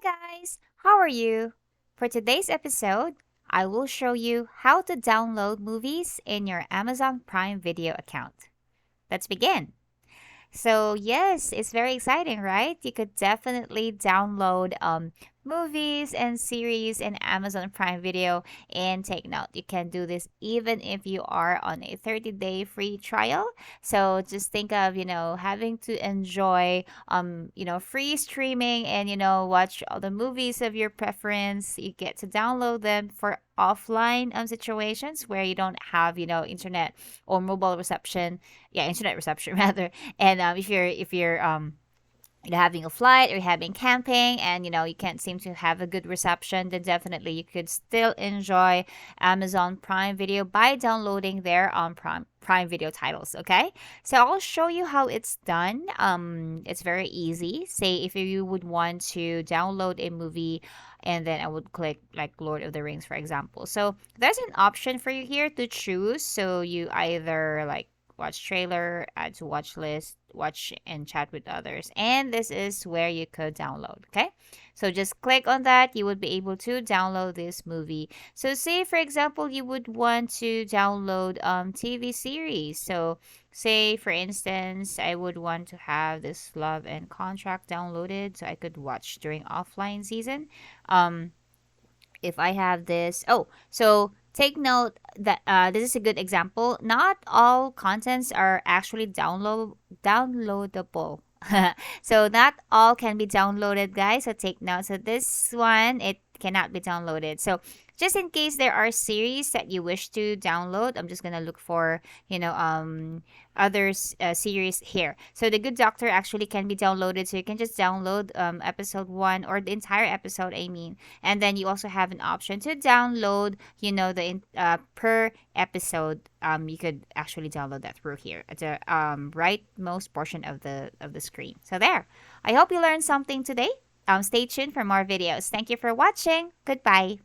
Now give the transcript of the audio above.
guys, how are you? For today's episode, I will show you how to download movies in your Amazon Prime Video account. Let's begin. So yes, it's very exciting, right? You could definitely download movies and series in Amazon Prime Video. And take note, you can do this even if you are on a 30-day free trial. So just think of, having to enjoy free streaming and watch all the movies of your preference. You get to download them for offline situations where you don't have, internet or mobile reception. Yeah, internet reception rather. And if you're having a flight or having camping and you can't seem to have a good reception, then definitely you could still enjoy Amazon Prime Video by downloading their Prime Video titles. Okay, so I'll show you how it's done. It's very easy. Say if you would want to download a movie, and then I would click like Lord of the Rings, for example. So there's an option for you here to choose. So you either like watch trailer, add to watch list, watch and chat with others. And this is where you could download, okay? So just click on that, you would be able to download this movie. So say for example, you would want to download TV series. So say for instance, I would want to have this Love and Contract downloaded so I could watch during offline season. Um if I have this. Oh, so take note that this is a good example. Not all contents are actually downloadable. So not all can be downloaded, guys. So take note. So this one it cannot be downloaded. So just in case there are series that you wish to download, I'm just gonna look for other series here. So the Good Doctor actually can be downloaded. So you can just download episode one or the entire episode. I mean, and then you also have an option to download. Per episode. You could actually download that through here at the rightmost portion of the screen. So there. I hope you learned something today. Stay tuned for more videos. Thank you for watching. Goodbye.